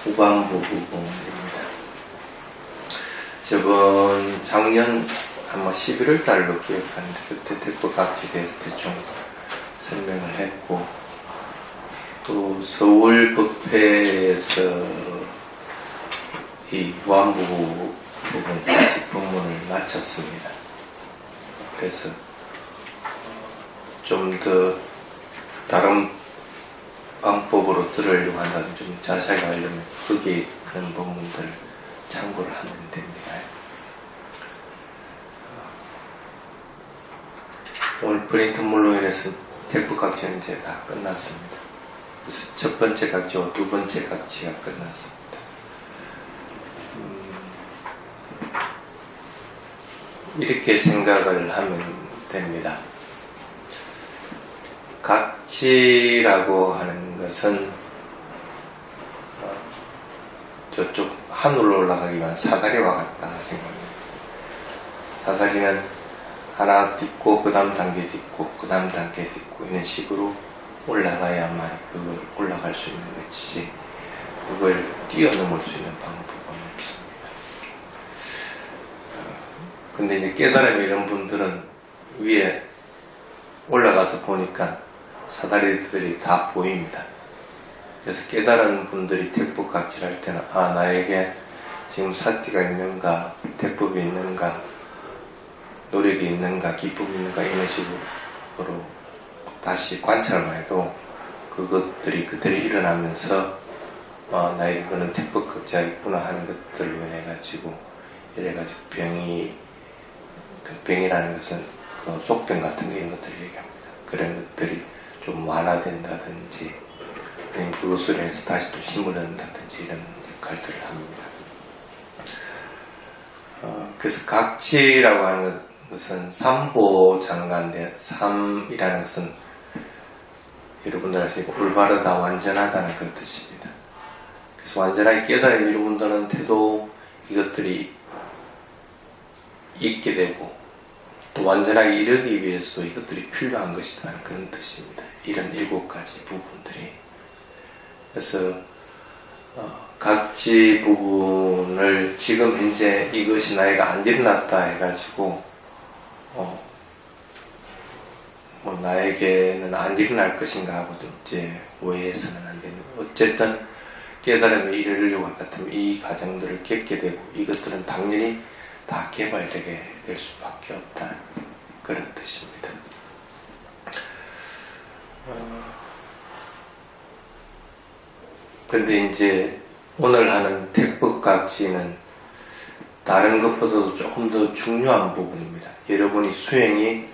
후반부 부분입니다. 저번 작년 아마 11월 달로 기억하는데 그때 대포각지에 대해서 대충 설명을 했고, 또 서울법회에서 이 후반부 부분까지 본문을 마쳤습니다. 그래서 좀 더 다른 방법으로 들으려고 한다면 좀 자세히 하려면 거기에 그런 본문들을 참고를 하면 됩니다. 오늘 프린트물로 인해서 대포각지는 이제 다 끝났습니다. 그래서 첫 번째 각지와 두 번째 각지가 끝났습니다. 이렇게 생각을 하면 됩니다. 각지라고 하는 것은 저쪽 하늘로 올라가기 위한 사다리와 같다 생각합니다. 사다리는 하나 딛고 그 다음 단계 딛고 그 다음 단계 딛고 이런 식으로 올라가야만 그걸 올라갈 수 있는 것이지 그걸 뛰어넘을 수 있는 방법은 없습니다. 근데 이제 깨달음이 이런 분들은 위에 올라가서 보니까 사다리들이 다 보입니다. 그래서 깨달은 분들이 택법각지를 할 때는 나에게 지금 사티가 있는가, 택법이 있는가, 노력이 있는가, 기쁨이 있는가 이런 식으로 다시 관찰만 해도 그것들이 그대로 일어나면서 나에게 그는 택법각지가 있구나 하는 것들로 인해가지고 이래가지고 병이라는 것은 그 속병 같은 거 이런 것들을 얘기합니다. 그런 것들이 좀 완화된다든지 아니면 그것으로 인해서 다시 또 힘을 얻는다든지 이런 역할들을 합니다. 그래서 각지라고 하는 것은 삼보장가인데 삼이라는 것은 여러분들 아시고 올바르다 완전하다는 그런 뜻입니다. 그래서 완전하게 깨달음을 이루분들한테도 이것들이 있게 되고 또 완전하게 이르기 위해서도 이것들이 필요한 것이라는 그런 뜻입니다. 이런 7가지 부분들이. 그래서 각지 부분을 지금 현재 이것이 나이가 안 일어났다 해가지고 뭐 나에게는 안 일어날 것인가 하고도 이제 오해해서는 안 됩니다. 어쨌든 깨달음에 이르려고 할 것 같으면 이 과정들을 겪게 되고 이것들은 당연히 다 개발되게 될 수밖에 없다. 그런 뜻입니다. 근데 이제 오늘 하는 택법각지는 다른 것보다도 조금 더 중요한 부분입니다. 여러분이 수행이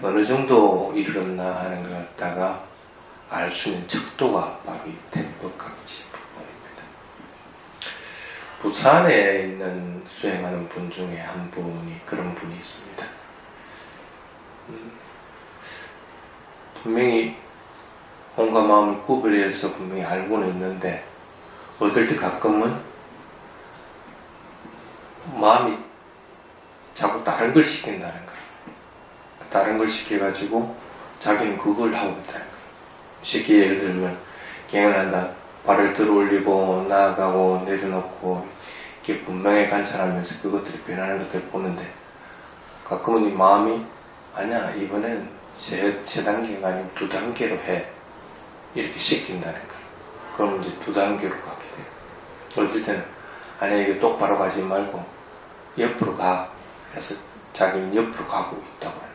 어느 정도 이르렀나 하는 걸 갖다가 알 수 있는 척도가 바로 이 택법각지 부분입니다. 부산에 있는 수행하는 분 중에 한 분이 그런 분이 있습니다. 분명히 몸과 마음을 구별해서 분명히 알고는 있는데 어떨 때 가끔은 마음이 자꾸 다른 걸 시킨다는 거예요. 다른 걸 시켜가지고 자기는 그걸 하고 있다는 거예요. 쉽게 예를 들면 갱을 한다. 발을 들어 올리고 나아가고 내려놓고 이렇게 분명히 관찰하면서 그것들이 변하는 것들을 보는데 가끔은 이 마음이 아니야 이번엔 세 단계가 아니고 2단계로 해 이렇게 시킨다는 거예요. 그럼 이제 2단계로 가게 돼요. 어떨 때는 아니야 이게 똑바로 가지 말고 옆으로 가 해서 자기는 옆으로 가고 있다고 하는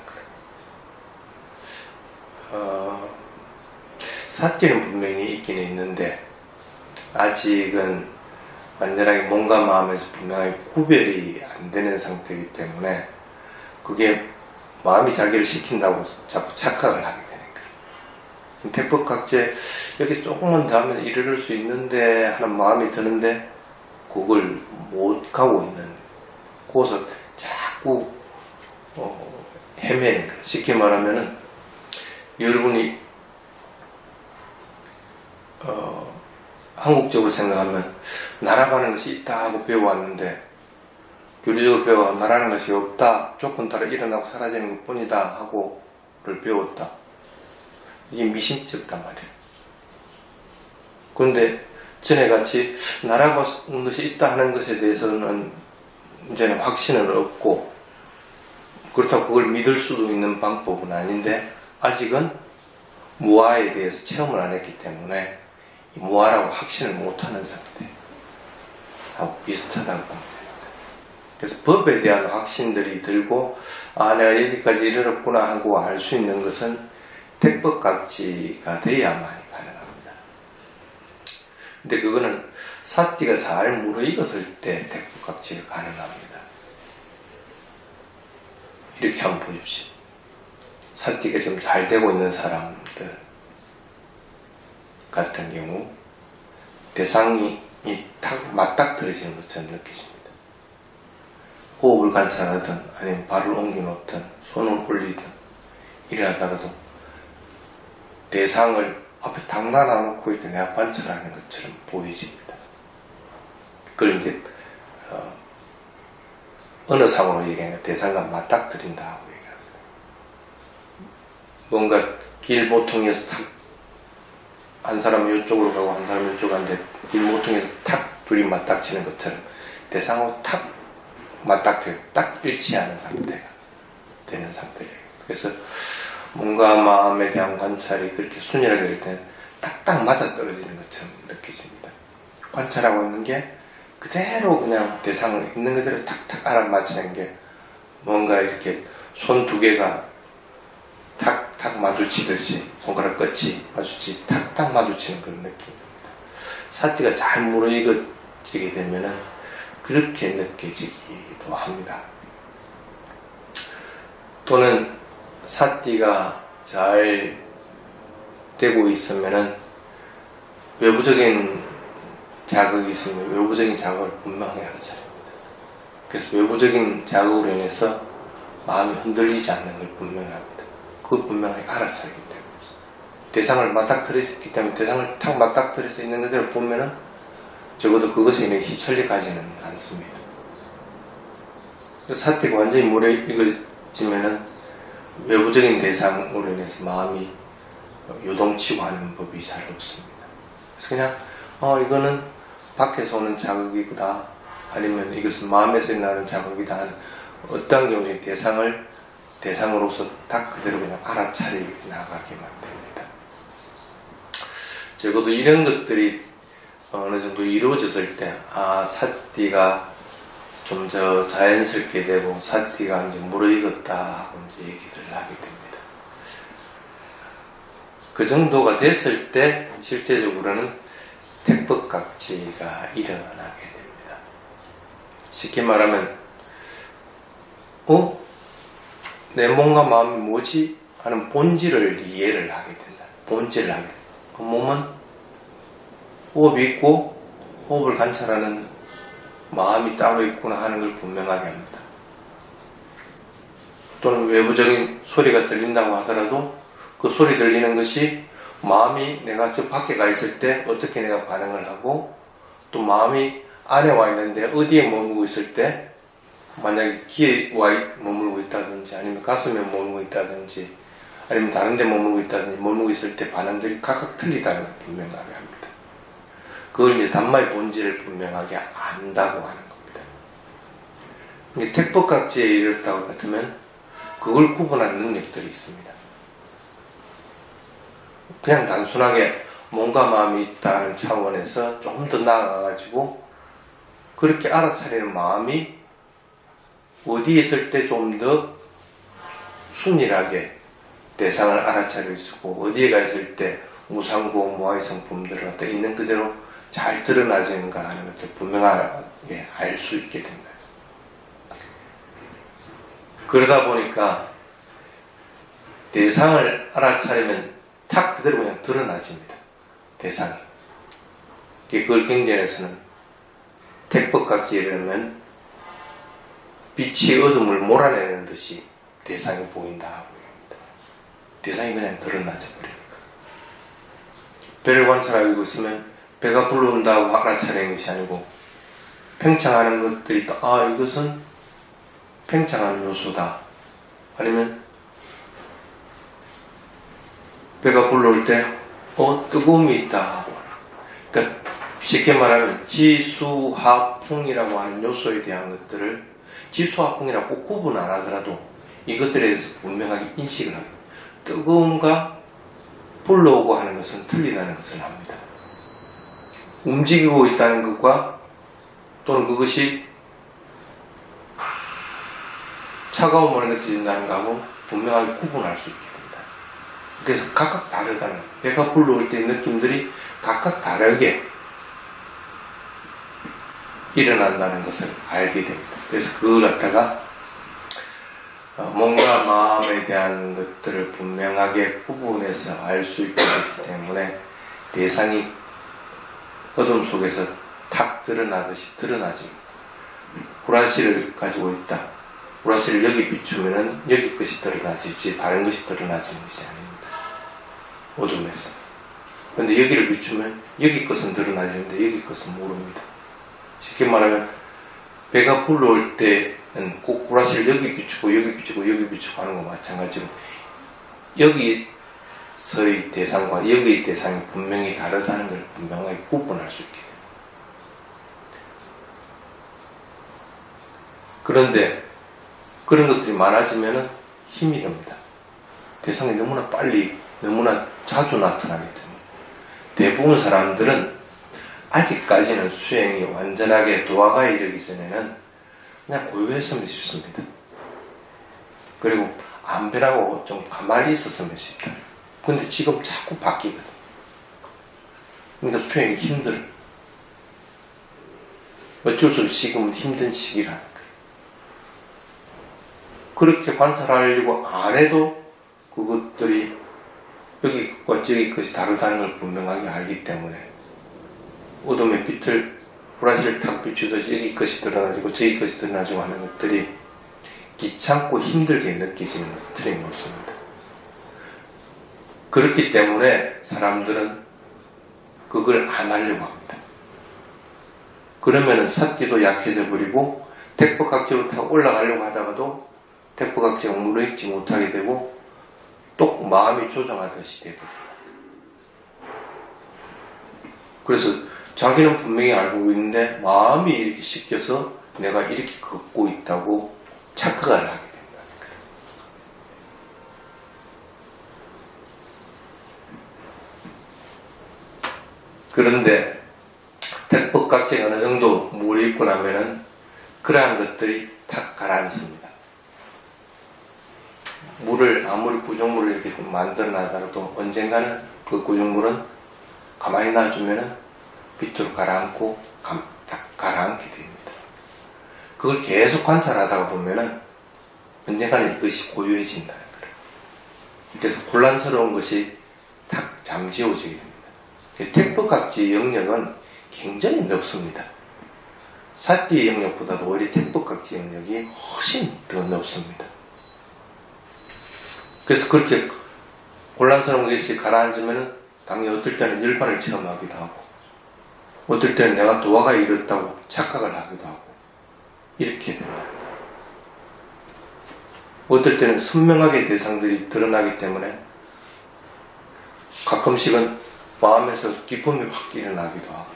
거예요. 사티는 분명히 있긴 있는데 아직은 완전하게 몸과 마음에서 분명하게 구별이 안 되는 상태이기 때문에 그게 마음이 자기를 시킨다고 자꾸 착각을 하게 되는 거예요. 택법각지에 여기 조금만 더 하면 이르를 수 있는데 하는 마음이 드는데 그걸 못 가고 있는 곳에서 자꾸 헤매는 거예요. 쉽게 말하면은 여러분이 한국적으로 생각하면 나라가는 것이 있다 하고 배워왔는데 교리적으로 배워 나라는 것이 없다 조건 따라 일어나고 사라지는 것 뿐이다 하고를 배웠다. 이게 미심쩍단 말이에요. 그런데 전에 같이 나라고 하는 것이 있다 하는 것에 대해서는 이제는 확신은 없고, 그렇다고 그걸 믿을 수도 있는 방법은 아닌데, 아직은 무아에 대해서 체험을 안 했기 때문에 무아라고 확신을 못하는 상태하고 비슷하다고 봅니다. 그래서 법에 대한 확신들이 들고, 아, 내가 여기까지 이르렀구나 하고 알 수 있는 것은 택법각지가 돼야만이 가능합니다. 근데 그거는 사띠가 잘 무르익었을 때 택법각지가 가능합니다. 이렇게 한번 보십시오. 사띠가 좀 잘 되고 있는 사람들 같은 경우 대상이 탁 맞닥뜨려지는 것처럼 느껴집니다. 호흡을 관찰하든 아니면 발을 옮겨놓든 손을 올리든 이래 하더라도 대상을 앞에 딱 놔놓고 이렇게 내가 관찰하는 것처럼 보여집니다. 그걸 이제 어느 상으로 얘기하냐, 대상과 맞닥뜨린다고 얘기합니다. 뭔가 길 모퉁이에서 탁 한 사람은 이쪽으로 가고 한 사람은 이쪽으로 가는데 길 모퉁이에서 탁 둘이 맞닥치는 것처럼 대상하고 탁 맞닥뜨려 딱 일치하는 상태가 되는 상태예요. 그래서 뭔가 마음에 대한 관찰이 그렇게 순이하게 될 때는 딱딱 맞아떨어지는 것처럼 느껴집니다. 관찰하고 있는 게 그대로 그냥 대상을 있는 그대로 탁탁 알아맞히는 게 뭔가 이렇게 손 두 개가 탁탁 마주치듯이 손가락 끝이 마주치 탁탁 마주치는 그런 느낌입니다. 사띠가 잘 무르익어지게 되면은 그렇게 느껴지기도 합니다. 또는 사띠가 잘 되고 있으면은 외부적인 자극이 있으면 외부적인 자극을 분명히 알아차립니다. 그래서 외부적인 자극으로 인해서 마음이 흔들리지 않는 걸 분명히 합니다. 그걸 분명히 알아차리기 때문에 대상을 맞닥뜨렸기 때문에 대상을 탁 맞닥뜨려서 있는 그대로 보면은 적어도 그것에 인해 휩쓸려 가지는 않습니다. 사띠가 완전히 무르익어지면은 외부적인 대상으로 인해서 마음이 요동치고 하는 법이 잘 없습니다. 그래서 그냥 이거는 밖에서 오는 자극이구나, 아니면 이것은 마음에서 나는 자극이다 하는 어떤 경우에 대상으로서 딱 그대로 그냥 알아차려 나가게만 됩니다. 적어도 이런 것들이 어느 정도 이루어졌을 때, 사띠가 좀 더 자연스럽게 되고, 사띠가 이제 무르익었다 하고 이제 얘기를 하게 됩니다. 그 정도가 됐을 때, 실제적으로는 택법각지가 일어나게 됩니다. 쉽게 말하면, 내 몸과 마음이 뭐지? 하는 본질을 이해를 하게 된다. 본질을 하게 된다. 그 몸은 호흡이 있고 호흡을 관찰하는 마음이 따로 있구나 하는 걸 분명하게 합니다. 또는 외부적인 소리가 들린다고 하더라도 그 소리 들리는 것이 마음이 내가 저 밖에 가 있을 때 어떻게 내가 반응을 하고, 또 마음이 안에 와 있는데 어디에 머물고 있을 때, 만약에 귀에 머물고 있다든지 아니면 가슴에 머물고 있다든지 아니면 다른 데 머물고 있다든지 머물고 있을 때 반응들이 각각 틀리다는 걸 분명하게 합니다. 그걸 이제 단마의 본질을 분명하게 안다고 하는 겁니다. 이게 택법각지에 이르렀다고 같으면 그걸 구분하는 능력들이 있습니다. 그냥 단순하게 몸과 마음이 있다는 차원에서 조금 더 나아가가지고 그렇게 알아차리는 마음이 어디에 있을 때 좀 더 순일하게 대상을 알아차릴 수 있고, 어디에 가 있을 때 무상고 무아의 성품들을 갖다 있는 그대로 잘 드러나지는가 하는 것을 분명하게 알 수 있게 됩니다. 그러다 보니까 대상을 알아차리면 탁 그대로 그냥 드러나집니다. 대상이. 그걸 경전에서는 택법각지에 이르면 빛이 어둠을 몰아내는 듯이 대상이 보인다 하고 합니다. 대상이 그냥 드러나져 버리니까. 배를 관찰하고 있으면 배가 불러온다고 알아차리는 것이 아니고, 팽창하는 것들이 또 이것은 팽창하는 요소다, 아니면 배가 불러올 때 뜨거움이 있다 하고, 그러니까 쉽게 말하면 지수화풍이라고 하는 요소에 대한 것들을 지수화풍이라고 꼭 구분 안 하더라도 이것들에 대해서 분명하게 인식을 합니다. 뜨거움과 불러오고 하는 것은 틀리다는 것을 압니다. 움직이고 있다는 것과 또는 그것이 차가움을 느껴진다는 것하고 분명하게 구분할 수 있게 됩니다. 그래서 각각 다르다는 거예요. 배가 불러올 때의 느낌들이 각각 다르게 일어난다는 것을 알게 됩니다. 그래서 그걸 갖다가 몸과 마음에 대한 것들을 분명하게 구분해서 알 수 있기 때문에 대상이 어둠 속에서 탁 드러나듯이 드러나지. 후라시를 가지고 있다. 후라시를 여기 비추면은 여기 것이 드러나지 다른 것이 드러나지는 것이 아닙니다. 어둠에서. 그런데 여기를 비추면 여기 것은 드러나지는데 여기 것은 모릅니다. 쉽게 말하면 배가 불러올 때는 꼭 후라시를 여기 비추고 여기 비추고 여기 비추고 하는 거 마찬가지로 여기서의 대상과 여기의 대상이 분명히 다르다는 걸 분명하게 구분할 수 있게 됩니다. 그런데 그런 것들이 많아지면 힘이 듭니다. 대상이 너무나 빨리 너무나 자주 나타나기 때문에 대부분 사람들은 아직까지는 수행이 완전하게 도화가에 이르기 전에는 그냥 고요했으면 싶습니다. 그리고 안 변하고 좀 가만히 있었으면 싶다. 근데 지금 자꾸 바뀌거든. 그러니까 수행이 힘들어. 어쩔 수 없이 지금은 힘든 시기라는 거예요. 그렇게 관찰하려고 안 해도 그것들이 여기 것과 저기 것이 다르다는 걸 분명하게 알기 때문에 어둠의 빛을 후라시를 탁 비추듯이 여기 것이 드러나지고 저기 것이 드러나지고 하는 것들이 귀찮고 힘들게 느껴지는 것은 틀림없습니다. 그렇기 때문에 사람들은 그걸 안 하려고 합니다. 그러면은 삿기도 약해져 버리고 택법각지로 탁 올라가려고 하다가도 택법각지가 무너있지 못하게 되고 또 마음이 조정하듯이 되고 그래서 자기는 분명히 알고 있는데 마음이 이렇게 씻겨서 내가 이렇게 걷고 있다고 착각을 하게 된다는 거예요. 그런데 택법각지가 어느 정도 물이 있고 나면은 그러한 것들이 탁 가라앉습니다. 물을 아무리 구정물을 이렇게 만들어 놔더라도 언젠가는 그 구정물은 가만히 놔주면은 밑으로 가라앉고 딱 가라앉게 됩니다. 그걸 계속 관찰하다가 보면은 언젠가는 이것이 고요해진다는 거예요. 그래서 혼란스러운 것이 딱 잠재워지게 됩니다. 택법각지의 영역은 굉장히 넓습니다. 사띠의 영역보다도 오히려 택법각지 영역이 훨씬 더 넓습니다. 그래서 그렇게 혼란스러운 것이 가라앉으면 당연히 어떨 때는 열반을 체험하기도 하고 어떨 때는 내가 도화가 이렇다고 착각을 하기도 하고 이렇게 된다. 어떨 때는 선명하게 대상들이 드러나기 때문에 가끔씩은 마음에서 기쁨이 확 일어나기도 하고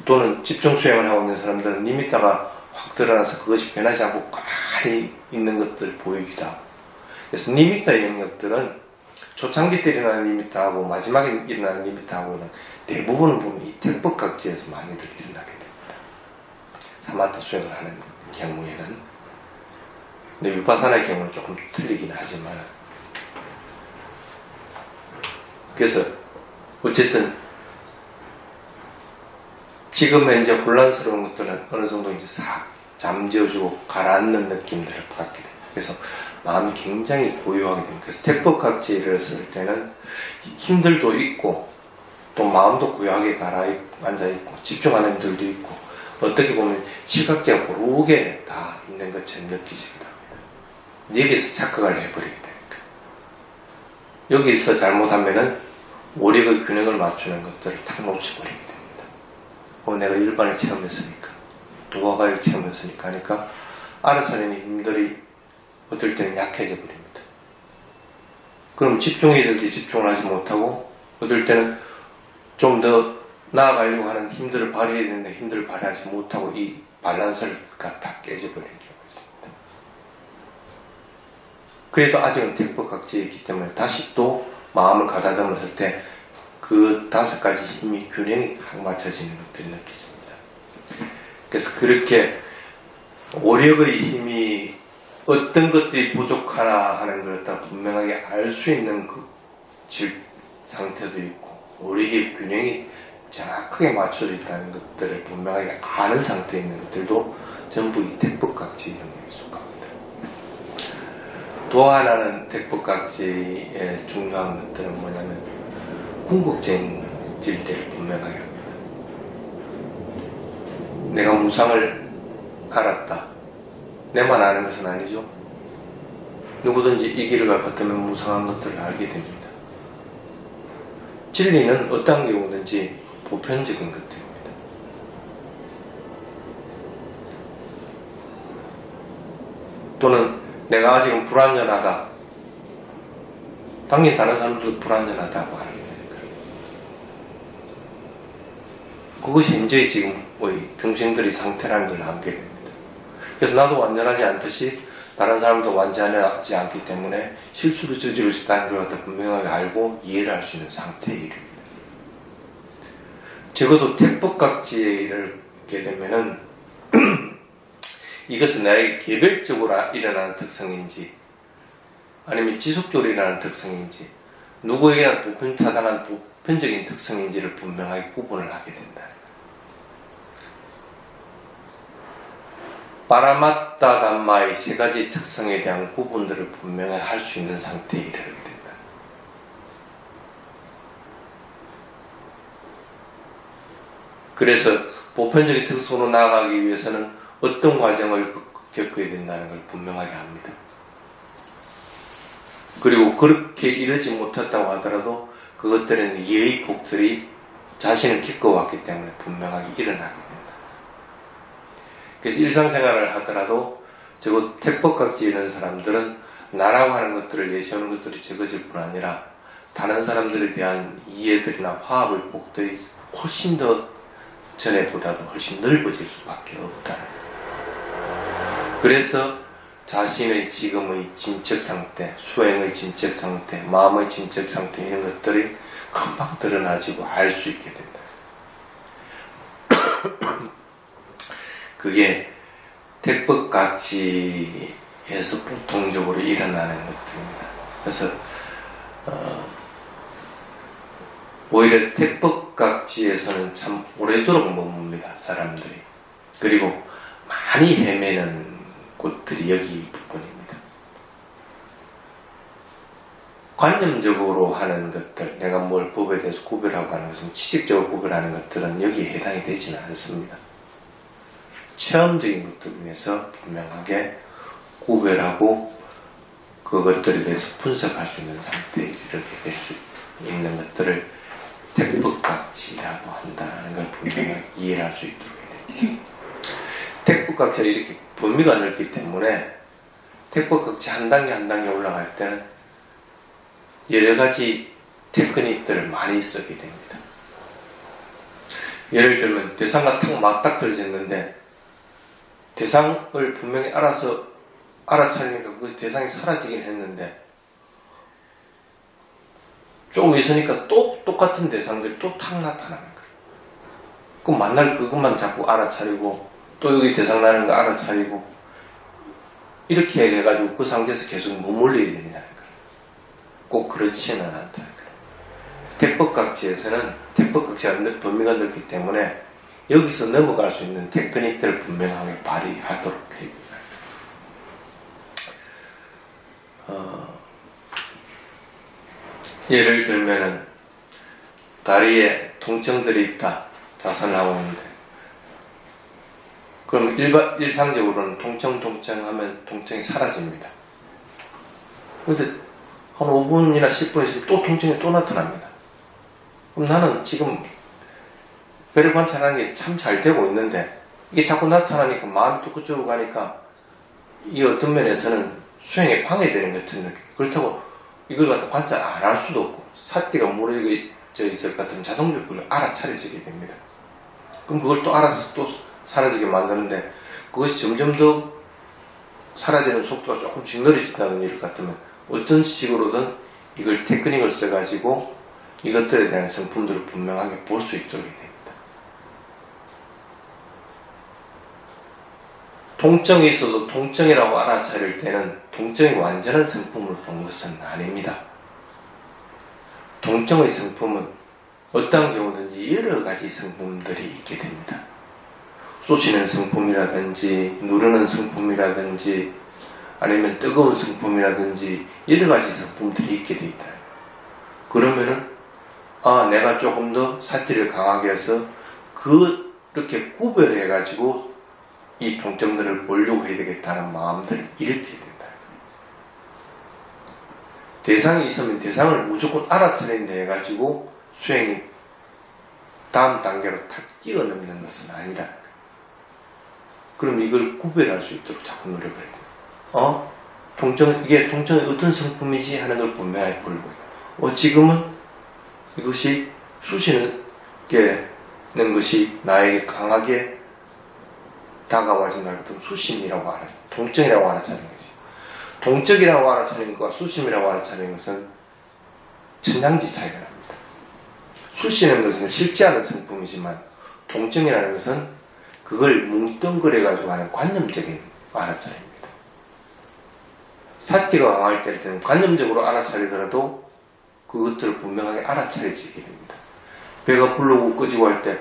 또는 집중 수행을 하고 있는 사람들은 니미타가 확 드러나서 그것이 변하지 않고 가만히 있는 것들 보이기도 하고 그래서 니미타 영역들은 초창기 때 일어나는 니미타하고 마지막에 일어나는 니미타하고는 대부분은 보면 이 택법각지에서 많이들 일어나게 됩니다. 사마타 수행을 하는 경우에는 근데 위파사나의 경우는 조금 틀리긴 하지만 그래서 어쨌든 지금 현재 혼란스러운 것들은 어느 정도 이제 싹 잠재워주고 가라앉는 느낌들을 받게 돼요. 그래서 마음이 굉장히 고요하게 됩니다. 그래서 택법각지를 쓸 때는 힘들도 있고 또 마음도 고요하게 가라앉아있고 집중하는 힘들도 있고 어떻게 보면 시각지가 고르게 다 있는 것처럼 느끼시기도 합니다. 여기서 착각을 해버리게 됩니다. 여기서 잘못하면은 오력의 균형을 맞추는 것들을 탁 놓쳐버리게 됩니다. 내가 일반을 체험했으니까 도화가를 체험했으니까 하니까 알아차리는 힘들이 어떨 때는 약해져 버립니다. 그럼 집중해야 될 때 집중을 하지 못하고 어떨 때는 좀 더 나아가려고 하는 힘들을 발휘해야 되는데 힘들을 발휘하지 못하고 이 밸런스가 다 깨져버리는 경우가 있습니다. 그래도 아직은 택법각지에 있기 때문에 다시 또 마음을 가다듬었을 때 그 5가지 힘이 균형이 확 맞춰지는 것들이 느껴집니다. 그래서 그렇게 오력의 힘이 어떤 것들이 부족하나 하는 걸 다 분명하게 알 수 있는 그 상태도 있고, 오력의 균형이 정확하게 맞춰져 있다는 것들을 분명하게 아는 상태에 있는 것들도 전부 이 택법각지의 영역에 속합니다. 또 하나는 택법각지의 중요한 것들은 뭐냐면 궁극적인 질대를 분명하게 합니다. 내가 무상을 알았다. 내만 아는 것은 아니죠. 누구든지 이 길을 갈 것 같으면 무상한 것들을 알게 됩니다. 진리는 어떤 경우든지 보편적인 것들입니다. 또는 내가 아직은 불완전하다. 당연히 다른 사람들도 불완전하다고 하는 거예요. 그것이 현재 지금의 등생들의 상태라는 걸 알게 됩니다. 그래서 나도 완전하지 않듯이 다른 사람도 완전하지 않기 때문에 실수를 저지를 수 있다는 걸 갖다 분명하게 알고 이해를 할 수 있는 상태에 이릅니다. 적어도 택법각지에 이르게 되면은 이것은 나에게 개별적으로 일어나는 특성인지 아니면 지속적으로 일어나는 특성인지 누구에게나 타당한 보편적인 특성인지를 분명하게 구분을 하게 된다는 거예요. 파라마타 담마의 3가지 특성에 대한 구분들을 분명하게 할 수 있는 상태에 이르게 된다. 그래서 보편적인 특성으로 나아가기 위해서는 어떤 과정을 겪어야 된다는 걸 분명하게 합니다. 그리고 그렇게 이르지 못했다고 하더라도 그것들은 예의 복들이 자신을 겪어왔기 때문에 분명하게 일어나게 된다. 그래서 일상생활을 하더라도 적어도 택법각지에 있는 사람들은 나라고 하는 것들을 예시하는 것들이 적어질 뿐 아니라 다른 사람들에 대한 이해들이나 화합의 복들이 훨씬 더 전에보다도 훨씬 넓어질 수밖에 없다는 거예요. 그래서 자신의 지금의 진척 상태, 수행의 진척 상태, 마음의 진척 상태 이런 것들이 금방 드러나지고 알 수 있게 된다. 그게 택법각지에서 보통적으로 일어나는 것들입니다. 그래서 오히려 택법각지에서는 참 오래도록 머뭅니다. 사람들이. 그리고 많이 헤매는 곳들이 여기 부분입니다. 관념적으로 하는 것들, 내가 뭘 법에 대해서 구별하고 하는 것은 지식적으로 구별하는 것들은 여기에 해당이 되지는 않습니다. 체험적인 것들 중에서 분명하게 구별하고 그것들에 대해서 분석할 수 있는 상태에 이르게 될 수 있는 것들을 택법각지라고 한다는 걸 분명하게 이해할 수 있도록 해야 됩니다. 택법각지는 이렇게 범위가 넓기 때문에 택법각지 한 단계 한 단계 올라갈 때는 여러 가지 테크닉들을 많이 쓰게 됩니다. 예를 들면 대상과 탁 맞닥뜨려졌는데 대상을 분명히 알아차리니까 그 대상이 사라지긴 했는데 조금 있으니까 또 똑같은 대상들이 또 탁 나타나는 거예요. 그럼 만날 그것만 자꾸 알아차리고 또 여기 대상 나는 거 알아차리고 이렇게 해가지고 그 상태에서 계속 머물러야 되냐는 거예요. 꼭 그렇지는 않다는 거예요. 택법각지에서는 택법각지가 범위가 넓기 때문에 여기서 넘어갈 수 있는 테크닉들을 분명하게 발휘하도록 해야 됩니다. 예를 들면은 다리에 통증들이 있다. 자선을 하고 있는데 그럼 일상적으로는 통증 하면 통증이 사라집니다. 근데 한 5분이나 10분 있으면 또 통증이 또 나타납니다. 그럼 나는 지금 배를 관찰하는 게 참 잘 되고 있는데 이게 자꾸 나타나니까 마음이 또 그쪽으로 가니까 이 어떤 면에서는 수행에 방해되는 것 같은 느낌. 그렇다고 이걸 갖다 관찰 안 할 수도 없고 삿대가 무너지고 있을 것 같으면 자동적으로 그걸 알아차려지게 됩니다. 그럼 그걸 또 알아서 또 사라지게 만드는데 그것이 점점 더 사라지는 속도가 조금씩 느려진다는 일 같으면 어떤 식으로든 이걸 테크닉을 써가지고 이것들에 대한 성품들을 분명하게 볼 수 있도록 됩니다. 동정이 있어도 동정이라고 알아차릴 때는 동정이 완전한 성품을 본 것은 아닙니다. 동정의 성품은 어떤 경우든지 여러 가지 성품들이 있게 됩니다. 쏘시는 성품이라든지 누르는 성품이라든지 아니면 뜨거운 성품이라든지 여러 가지 성품들이 있게 되어 있다. 그러면은 내가 조금 더 사티를 강하게 해서 그렇게 구별해가지고 이 동정들을 보려고 해야 되겠다는 마음들을 일으켜야 된다. 대상이 있으면 대상을 무조건 알아차린다 해가지고 수행이 다음 단계로 탁 뛰어넘는 것은 아니라 그럼 이걸 구별할 수 있도록 자꾸 노력을 해야 돼요. 이게 동정이 어떤 성품이지 하는 걸 분명하게 보고 지금은 이것이 쑤시는 것이 나에게 강하게 다가와진다 그러면 수심이라고 알아요. 동정이라고 알아차리는 거지. 동적이라고 알아차리는 것과 수심이라고 알아차리는 것은 천양지 차이가 납니다. 수시는 것은 실제 하는 성품이지만 동정이라는 것은 그걸 뭉뚱그려가지고 하는 관념적인 알아차림입니다. 사티가 강할 때는 관념적으로 알아차리더라도 그것들을 분명하게 알아차려지게 됩니다. 배가 부르고 끄지고 할 때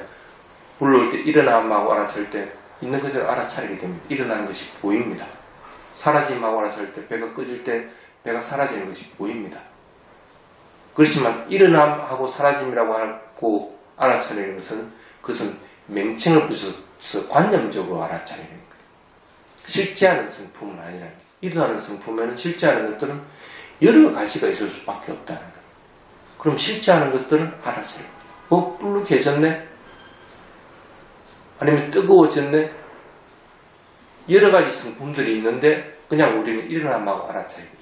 불러올 때 일어남하고 알아차릴 때 있는 그대로 알아차리게 됩니다. 일어나는 것이 보입니다. 사라짐하고 알아차릴 때 배가 꺼질 때 배가 사라지는 것이 보입니다. 그렇지만 일어남하고 사라짐이라고 하고 알아차리는 것은 그것은 맹칭을 붙여서 관념적으로 알아차리는 거예요. 실제하는 성품은 아니라 일어나는 성품에는 실제하는 것들은 여러 가지가 있을 수밖에 없다는 거예요. 그럼 실제하는 것들은 알아차리는 거예요. 불룩해졌네? 아니면 뜨거워졌네? 여러 가지 성품들이 있는데 그냥 우리는 일어남하고 알아차립니다.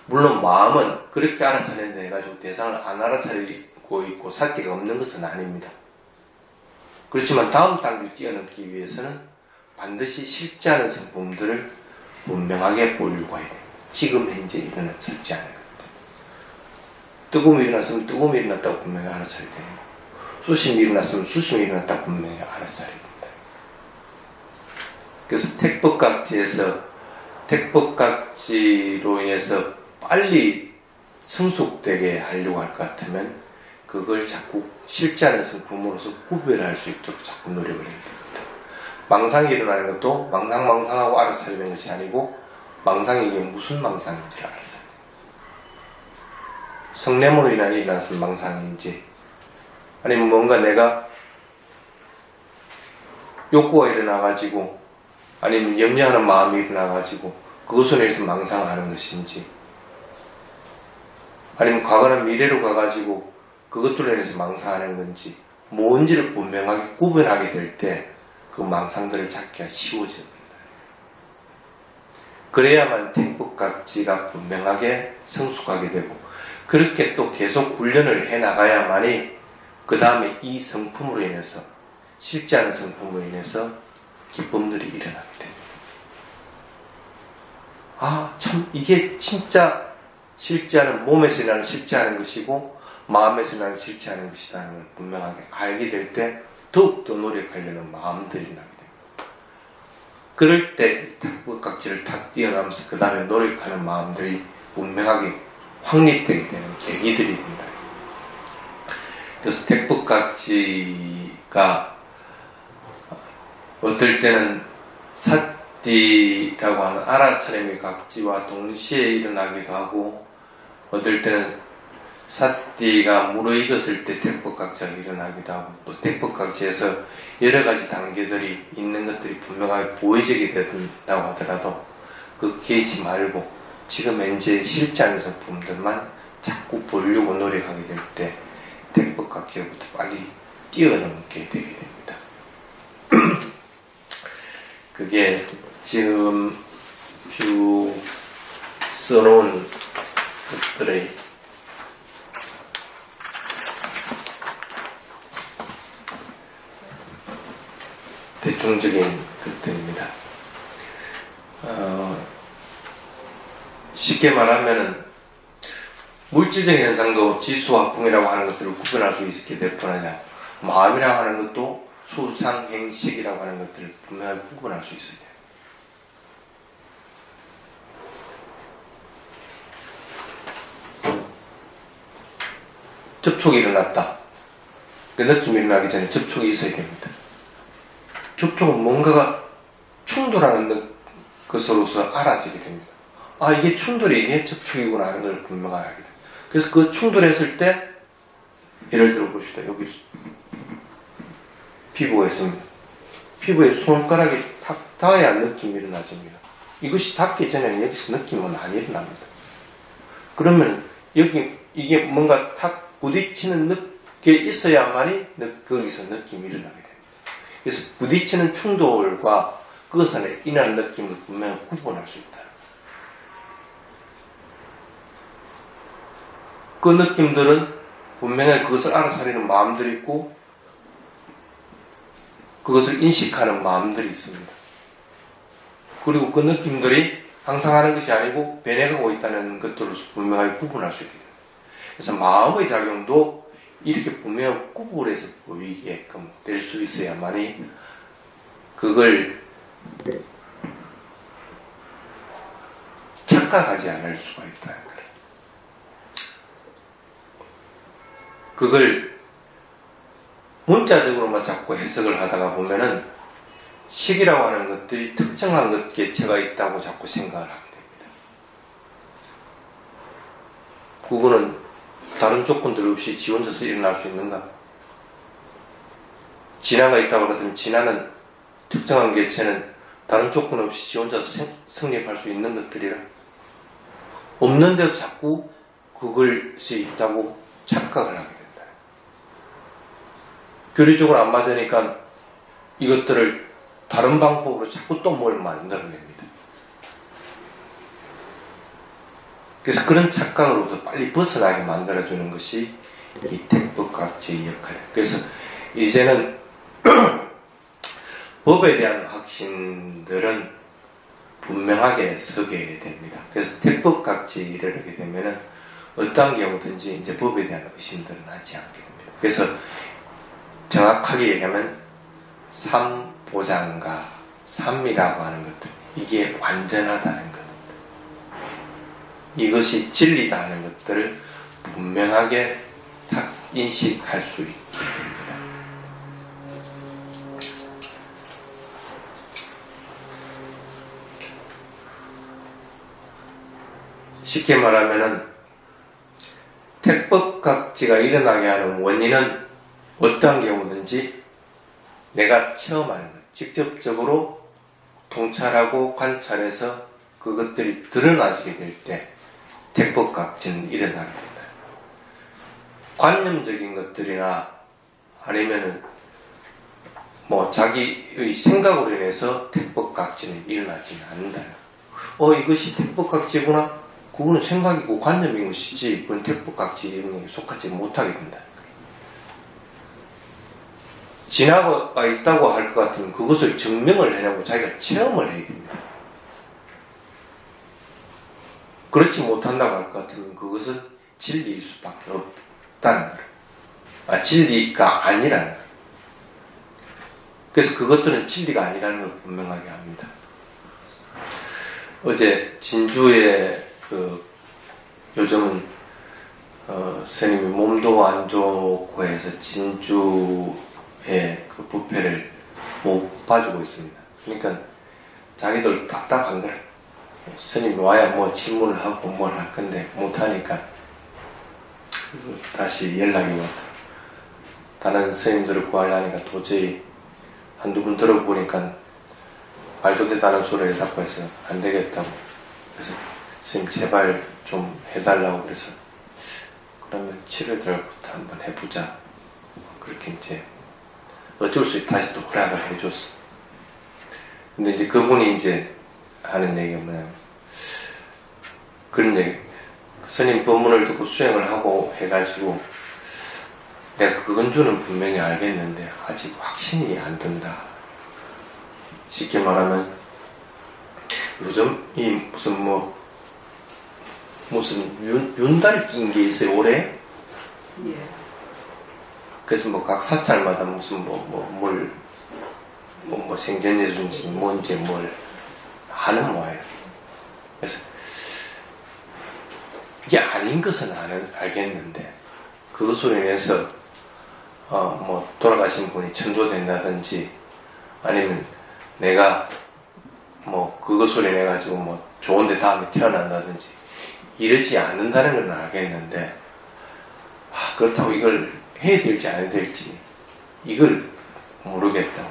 물론 마음은 그렇게 알아차린다 해가지고 대상을 안 알아차리고 있고 사티가 없는 것은 아닙니다. 그렇지만 다음 단계를 뛰어넘기 위해서는 반드시 실제하는 성품들을 분명하게 보려고 해야 됩니다. 지금 현재 일어난 실제하는 것들. 뜨거움이 일어났으면 뜨거움이 일어났다고 분명히 알아차려야 됩니다. 수심이 일어났으면 수심이 일어났다고 분명히 알아차려야 됩니다. 그래서 택법각지로 인해서 빨리 성숙되게 하려고 할 것 같으면 그걸 자꾸 실제하는 성품으로서 구별할 수 있도록 자꾸 노력을 해야 됩니다. 망상이 일어나는 것도 망상하고 알아차리는 것이 아니고 망상이 이게 무슨 망상인지를 알아차려야 돼요. 성냄으로 인하여 일어나는 망상인지 아니면 뭔가 내가 욕구가 일어나가지고 아니면 염려하는 마음이 일어나가지고 그것으로 인해서 망상하는 것인지 아니면 과거나 미래로 가가지고 그것들로 인해서 망상하는 건지 뭔지를 분명하게 구분하게 될 때 그 망상들을 찾기가 쉬워집니다. 그래야만 택법각지가 분명하게 성숙하게 되고 그렇게 또 계속 훈련을 해나가야만이 그 다음에 이 성품으로 인해서 실제하는 성품으로 인해서 기쁨들이 일어나게 됩니다. 참 이게 진짜 실제하는 몸에서 일어나는 실제하는 것이고 마음에서 일어나는 실제하는 것이라는 걸 분명하게 알게 될 때 더욱더 노력하려는 마음들이 나게 됩니다. 그럴 때 택법각지를 탁 뛰어나면서 그 다음에 노력하는 마음들이 분명하게 확립되게 되는 계기들이 된다. 그래서 택법각지가 어떨 때는 사띠라고 하는 알아차림의 각지와 동시에 일어나기도 하고 어떨 때는 사띠가 무르익었을 때 택법각지가 일어나기도 하고 또 택법각지에서 여러 가지 단계들이 있는 것들이 분명하게 보여지게 된다고 하더라도 그 깨지 말고 지금 현재 실제하는 성품들만 자꾸 보려고 노력하게 될 때 택법각지로부터 빨리 뛰어넘게 되게 됩니다. 그게 지금 써놓은 것들의 대중적인 것들입니다. 쉽게 말하면은 물질적인 현상도 지수화풍이라고 하는 것들을 구분할 수 있게 될 뿐 아니라 마음이라고 하는 것도 수상행식이라고 하는 것들을 분명히 구분할 수 있어요. 접촉이 일어났다. 그 느낌이 일어나기 전에 접촉이 있어야 됩니다. 접촉은 뭔가가 충돌하는 것으로서 알아지게 됩니다. 아, 이게 충돌이 이게 접촉이구나 하는 걸 분명하게 알게 됩니다. 그래서 그 충돌했을 때, 예를 들어 봅시다. 여기 피부가 있습니다. 피부에 손가락이 탁 닿아야 느낌이 일어나집니다. 이것이 닿기 전에는 여기서 느낌은 안 일어납니다. 그러면 여기 이게 뭔가 탁 부딪히는 게 있어야만이 거기서 느낌이 일어나게 됩니다. 그래서 부딪히는 충돌과 그것에 인한 느낌을 분명히 구분할 수 있다. 그 느낌들은 분명히 그것을 알아차리는 마음들이 있고 그것을 인식하는 마음들이 있습니다. 그리고 그 느낌들이 항상 하는 것이 아니고 변해가고 있다는 것들로서 분명하게 구분할 수 있게 됩니다. 그래서 마음의 작용도 이렇게 분명히 구분해서 보이게끔 될 수 있어야만이 그걸 착각하지 않을 수가 있다는 거예요. 그걸 문자적으로만 자꾸 해석을 하다가 보면은 식이라고 하는 것들이 특정한 것 개체가 있다고 자꾸 생각을 하게 됩니다. 그거는 다른 조건들 없이 지 혼자서 일어날 수 있는가? 진화가 있다고 하더니 진화는 특정한 개체는 다른 조건 없이 지 혼자서 성립할 수 있는 것들이라 없는데도 자꾸 그것이 있다고 착각을 하게 된다. 교리적으로 안 맞으니까 이것들을 다른 방법으로 자꾸 또 뭘 만들어냅니다. 그래서 그런 착각으로부터 빨리 벗어나게 만들어주는 것이 이 택법각지의 역할이에요. 그래서 이제는 법에 대한 확신들은 분명하게 서게 됩니다. 그래서 택법각지를 하게 되면은 어떤 경우든지 이제 법에 대한 의심들은 하지 않게 됩니다. 그래서 정확하게 얘기하면 삼보장가, 삼이라고 하는 것들, 이게 완전하다는 것, 이것이 진리다 하는 것들을 분명하게 딱 인식할 수 있게 됩니다. 쉽게 말하면은 택법각지가 일어나게 하는 원인은 어떠한 경우든지 내가 체험하는 것, 직접적으로 통찰하고 관찰해서 그것들이 드러나지게 될 때 택법각지는 일어나게 된다. 관념적인 것들이나 아니면은 뭐 자기의 생각으로 인해서 택법각지는 일어나지는 않는다. 이것이 택법각지구나. 그거는 생각이고 관념인 것이지 그건 택법각지 영역에 속하지 못하게 된다. 진화가 있다고 할 것 같으면 그것을 증명을 해내고 자기가 체험을 해야 됩니다. 그렇지 못한다고 할 것 같으면 그것은 진리일 수밖에 없다는 거예요. 진리가 아니라는 거예요. 그래서 그것들은 진리가 아니라는 걸 분명하게 합니다. 어제 진주에 요즘은 스님이 몸도 안 좋고 해서 진주의 그 부패를 못 봐주고 있습니다. 그러니까 자기들 답답한 거라. 스님이 와야 뭐 질문을 하고 뭘 할 건데 못하니까 다시 연락이 왔다. 다른 스님들을 구하려니까 도저히 한두 번 들어보니까 말도 되다는 소리를 해달라고 해서 안 되겠다고. 그래서 스님 제발 좀 해달라고 그래서 그러면 7월달부터 한번 해보자. 그렇게 이제 어쩔 수 없이 다시 또 허락을 해줬어. 근데 이제 그분이 이제 하는 얘기가 뭐냐면 그런 얘기. 스님 법문을 듣고 수행을 하고 해가지고 내가 그 근주는 분명히 알겠는데 아직 확신이 안 든다. 쉽게 말하면 요즘 이 무슨 윤달 낀 게 있어요 올해. 예. 그래서 뭐 각 사찰마다 무슨 생전예술인지 뭔지 뭘 하는 모양이에요. 그래서 이게 아닌 것은 알겠는데 그것으로 인해서 돌아가신 분이 천도된다든지 아니면 내가 그것으로 인해 가지고 좋은데 다음에 태어난다든지 이러지 않는다는 건 알겠는데 그렇다고 이걸 해야 될지 안 해야 될지 이걸 모르겠다.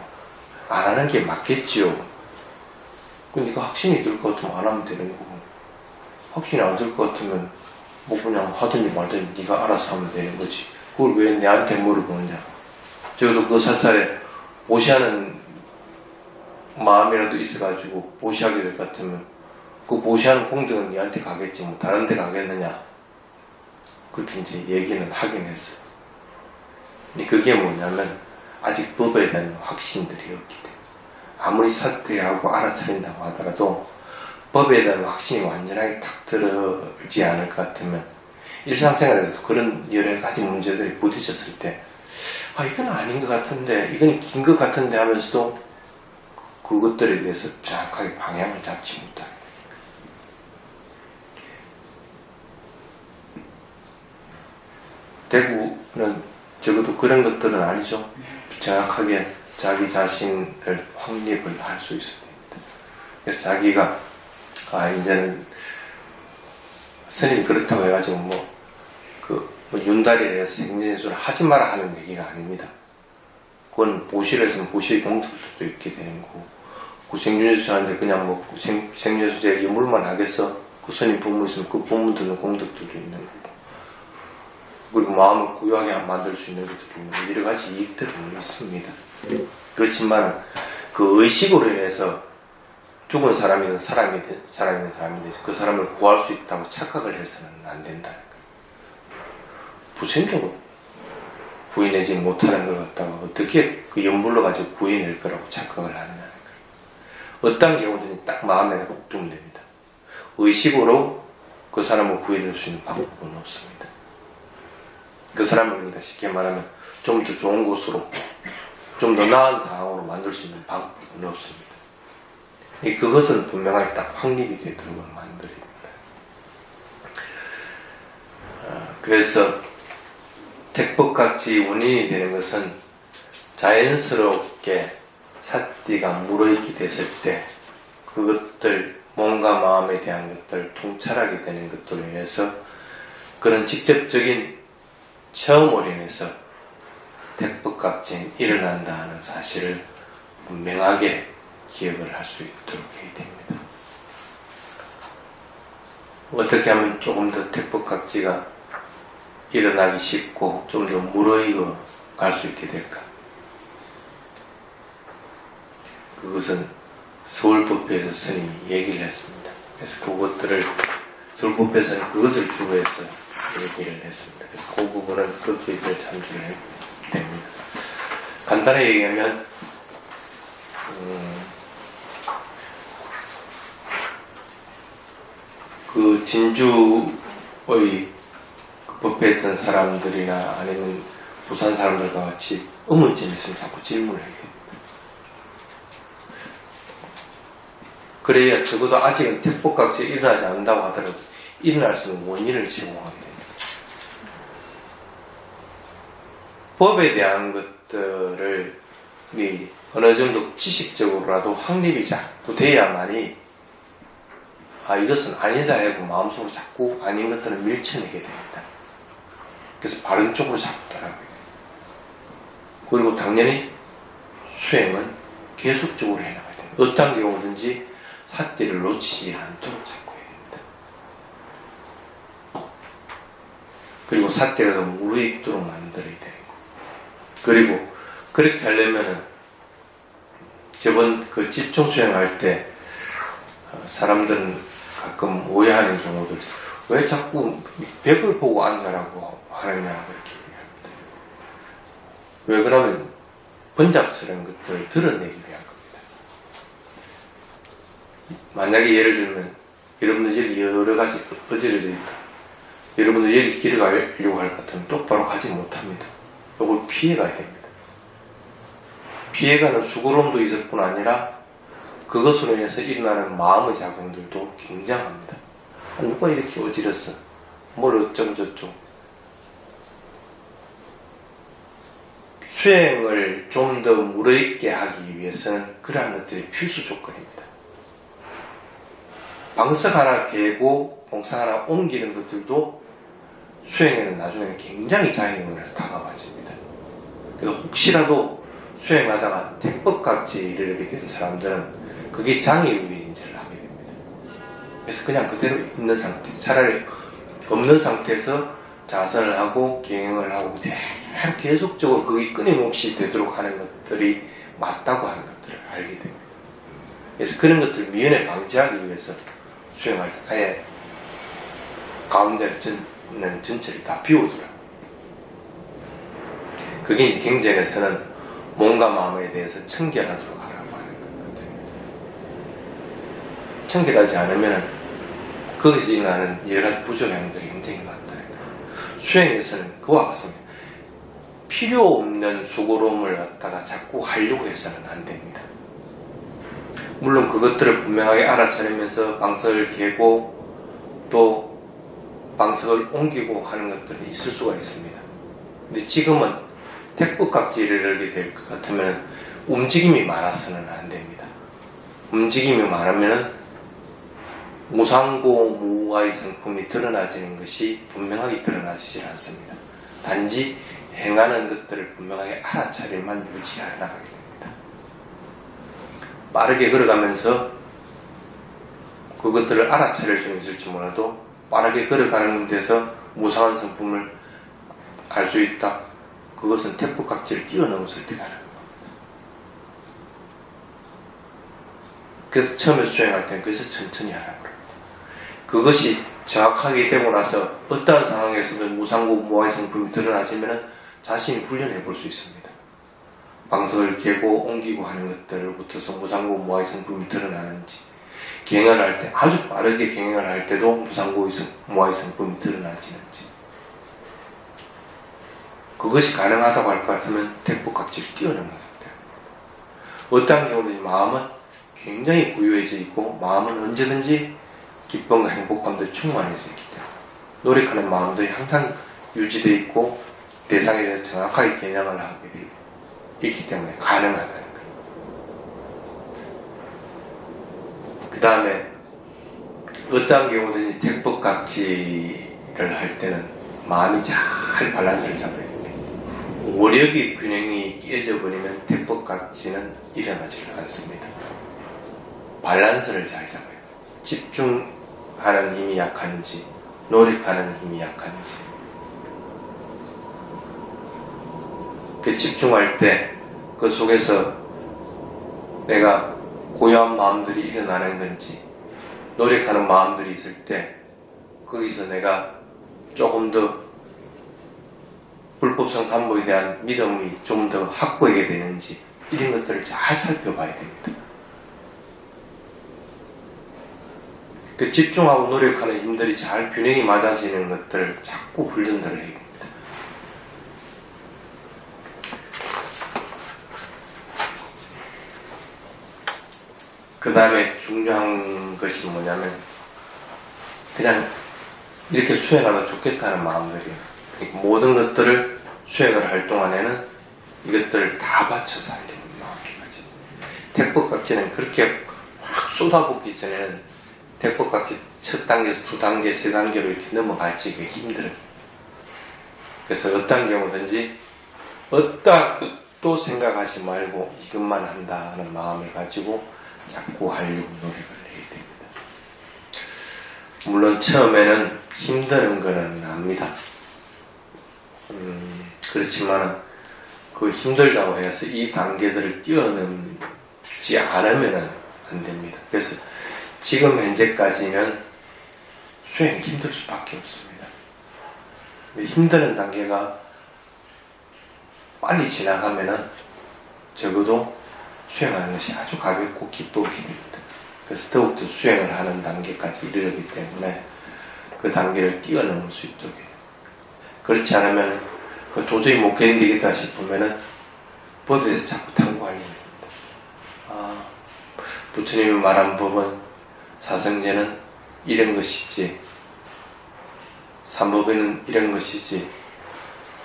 안 하는 게 맞겠지요. 근데 이거 확신이 들 것 같으면 안 하면 되는 거고 확신이 안 들 것 같으면 그냥 하든지 말든지 네가 알아서 하면 되는 거지. 그걸 왜 내한테 물어보느냐. 적어도 그 사찰에 보시하는 마음이라도 있어가지고 보시하게 될 것 같으면 그 보시하는 공덕은 네한테 가겠지 다른 데 가겠느냐. 그렇게 이제 얘기는 하긴 했어요. 근데 그게 뭐냐면 아직 법에 대한 확신들이 없기 때문에 아무리 사퇴하고 알아차린다고 하더라도 법에 대한 확신이 완전하게 탁 들어지 않을 것 같으면 일상생활에서도 그런 여러 가지 문제들이 부딪혔을 때 이건 아닌 것 같은데 이건 긴 것 같은데 하면서도 그것들에 대해서 정확하게 방향을 잡지 못하게 대구는 적어도 그런 것들은 아니죠. 정확하게 자기 자신을 확립을 할 수 있어야 됩니다. 그래서 자기가 이제는 스님이 그렇다고 해가지고 윤달이라 해서 생전예술을 하지 마라 하는 얘기가 아닙니다. 그건 보시를 했으면 보시의 공덕도 있게 되는 거고 그 생전예술 하는데 그냥 생전예술에 예물만 하겠어? 그 스님 법문 있으면 그 법문 듣는 공덕들도 있는 거고 그리고 마음을 고요하게 만들 수 있는 것들도 있는 거고 여러 가지 이익들은 있습니다. 그렇지만 그 의식으로 인해서 죽은 사람이든 사람이든 그 사람을 구할 수 있다고 착각을 해서는 안 된다는 거예요. 부처님도 구해내지 못하는 걸 갖다가 어떻게 그 연불로 가지고 구해낼 거라고 착각을 하느냐는 거예요. 어떤 경우든지 딱 마음에 꼭 두면 됩니다. 의식으로 그 사람을 구해낼 수 있는 방법은 없습니다. 그 사람을 쉽게 말하면 좀 더 좋은 곳으로 좀 더 나은 상황으로 만들 수 있는 방법은 없습니다. 그것은 분명하게 딱 확립이 되도록 만들어야 됩니다. 그래서 택법각지 원인이 되는 것은 자연스럽게 사띠가 물어있게 됐을 때 그것들 몸과 마음에 대한 것들 통찰하게 되는 것들로 인해서 그런 직접적인 체험으로 인해서 택법각지는 일어난다 하는 사실을 분명하게 기억을 할 수 있도록 해야 됩니다. 어떻게 하면 조금 더 택법각지가 일어나기 쉽고 좀 더 무르익어 갈 수 있게 될까? 그것은 서울법회에서 스님이 얘기를 했습니다. 그래서 그것들을 서울법회에서는 그것을 주로해서 얘기를 했습니다. 그래서 그 부분은 그 얘기를 참조를 해야 됩니다. 간단하게 얘기하면 그 진주의 법회에 있던 사람들이나 아니면 부산 사람들과 같이 의문점이 있으면 자꾸 질문을 해야 됩니다. 그래야 적어도 아직은 택법각지가 일어나지 않는다고 하더라도 일어날 수 있는 원인을 제공하게 됩니다. 법에 대한 것들을 어느 정도 지식적으로라도 확립이 자꾸 돼야만이 이것은 아니다 하고 마음속으로 자꾸 아닌 것들은 밀쳐내게 됩니다. 그래서 바른 쪽으로 자꾸 따라가게 됩니다. 그리고 당연히 수행은 계속적으로 해나가야 됩니다. 어떤 경우든지 사띠를 놓치지 않도록 자꾸 해야 됩니다. 그리고 사띠가 무르익도록 만들어야 되는 거. 그리고 그렇게 하려면은 저번 그 집중 수행할 때 사람들은 가끔 오해하는 경우들 왜 자꾸 벽을 보고 앉아라고 하느냐 그렇게 얘기합니다. 왜 그러면 번잡스러운 것들을 드러내기 위한 겁니다. 만약에 예를 들면 여러분들 여기 여러 가지 어지러져 있다. 여러분들 여기 길을 가려고 할 것 같으면 똑바로 가지 못합니다. 이걸 피해가야 됩니다. 피해가는 수고로움도 있을 뿐 아니라 그것으로 인해서 일어나는 마음의 작용들도 굉장합니다. 누가 이렇게 어지렀어? 뭘 어쩌고저쩌고. 수행을 좀 더 무르익게 하기 위해서는 그러한 것들이 필수 조건입니다. 방석 하나 개고 봉상 하나 옮기는 것들도 수행에는 나중에는 굉장히 자연으로 다가와집니다. 그래서 혹시라도 수행하다가 택법각지에 이르게 된 사람들은 그게 장애우인인지를 하게 됩니다. 그래서 그냥 그대로 있는 상태, 차라리 없는 상태에서 자선을 하고 경영을 하고 그대로 계속적으로 그게 끊임없이 되도록 하는 것들이 맞다고 하는 것들을 알게 됩니다. 그래서 그런 것들을 미연에 방지하기 위해서 수행할 때 아예 가운데는 전체를 다 비우더라고요. 그게 이제 경전에서는 몸과 마음에 대해서 청결하도록 하라고 하는 것들입니다. 청결하지 않으면 거기서 일어나는 여러 가지 부조향들이 굉장히 많다는 거예요. 수행에서는 그와 같습니다. 필요 없는 수고로움을 갖다가 자꾸 하려고 해서는 안 됩니다. 물론 그것들을 분명하게 알아차리면서 방석을 개고 또 방석을 옮기고 하는 것들이 있을 수가 있습니다. 근데 지금은 택법각지를 이르게 될 것 같으면 움직임이 많아서는 안 됩니다. 움직임이 많으면 무상고 무아의 성품이 드러나지는 것이 분명하게 드러나지질 않습니다. 단지 행하는 것들을 분명하게 알아차릴만 유지해 나가게 됩니다. 빠르게 걸어가면서 그것들을 알아차릴 수 있을지 몰라도 빠르게 걸어가는 데서 무상한 성품을 알 수 있다. 그것은 택법각지를 뛰어넘었을 때 가는 겁니다. 그래서 처음에 수행할 때는 그래서 천천히 하라고 합니다. 그것이 정확하게 되고 나서 어떠한 상황에서든 무상고 무아의 성품이 드러나지면 자신이 훈련해 볼 수 있습니다. 방석을 개고 옮기고 하는 것들부터서 무상고 무아의 성품이 드러나는지, 경영을 할 때 아주 빠르게 경영을 할 때도 무상고 무아의 성품이 드러나지는지, 그것이 가능하다고 할 것 같으면 택법각지를 뛰어넘는 상태입니다. 어떠한 경우는 마음은 굉장히 부유해져 있고 마음은 언제든지 기쁨과 행복감도 충만해져 있기 때문에 노력하는 마음들이 항상 유지되어 있고 대상에 대해서 정확하게 겨냥을 하게 되어 있기 때문에 가능하다는 거예요. 그 다음에 어떠한 경우든지 택법각지를 할 때는 마음이 잘 밸런스를 잡아야 됩니다. 오력의 균형이 깨져버리면 택법각지는 일어나지 않습니다. 밸런스를 잘 잡아야 돼요. 집중하는 힘이 약한지 노력하는 힘이 약한지, 그 집중할 때 그 속에서 내가 고요한 마음들이 일어나는 건지 노력하는 마음들이 있을 때 거기서 내가 조금 더 불법성 담보에 대한 믿음이 좀 더 확보하게 되는지 이런 것들을 잘 살펴봐야 됩니다. 그 집중하고 노력하는 힘들이 잘 균형이 맞아지는 것들을 자꾸 훈련들을 해야 됩니다. 그 다음에 중요한 것이 뭐냐면 그냥 이렇게 수행하면 좋겠다는 마음들이에요. 모든 것들을 수행을 할 동안에는 이것들을 다 바쳐서 하려는 마음인 거지. 택법각지는 그렇게 확 쏟아붓기 전에는 택법각지 첫 단계에서 두 단계, 세 단계로 이렇게 넘어가지가 힘들어요. 그래서 어떤 경우든지 어떤 뜻도 생각하지 말고 이것만 한다는 마음을 가지고 자꾸 하려고 노력을 해야 됩니다. 물론 처음에는 힘드는 거는 압니다. 그렇지만 그 힘들다고 해서 이 단계들을 뛰어넘지 않으면 안 됩니다. 그래서 지금 현재까지는 수행이 힘들 수밖에 없습니다. 힘드는 단계가 빨리 지나가면은 적어도 수행하는 것이 아주 가볍고 기쁘게 됩니다. 그래서 더욱더 수행을 하는 단계까지 이르기 때문에 그 단계를 뛰어넘을 수 있도록 해요. 그렇지 않으면 도저히 못 견디겠다 싶으면은 법에서 자꾸 탐구하려고 합니다. 부처님이 말한 법은 사성제는 이런 것이지, 삼법에는 이런 것이지,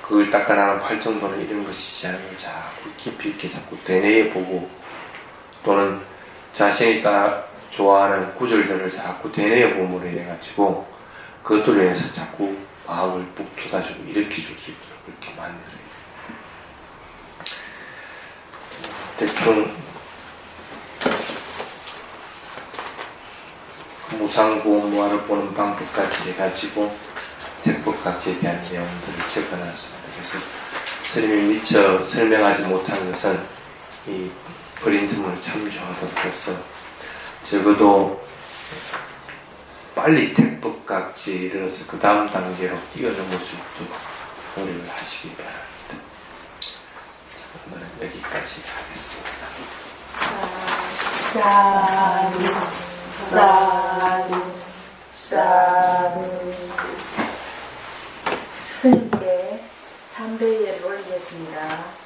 그걸 닦아나는 팔정도는 이런 것이지 하는 걸 자꾸 깊이 있게 자꾸 되뇌어 보고, 또는 자신이 따라 좋아하는 구절들을 자꾸 되뇌어 봄으로 인해가지고 그것들로 인해서 자꾸 마음을 북돋아주고 일으켜줄 수 있도록 그렇게 만들어요. 대충 무상보무화를 보는 방법까지 해가지고 택법각지에 대한 내용들을 적어놨습니다. 그래서 스님이 미처 설명하지 못한 것은 이 프린트물을 참조하도록 해서 적어도 빨리 택법각지에 이르러서 그 다음 단계로 뛰어넘을 수 있도록 노력을 하시기 바랍니다. 자, 오늘은 여기까지 하겠습니다. 사두 스님께 삼배예를 올리겠습니다.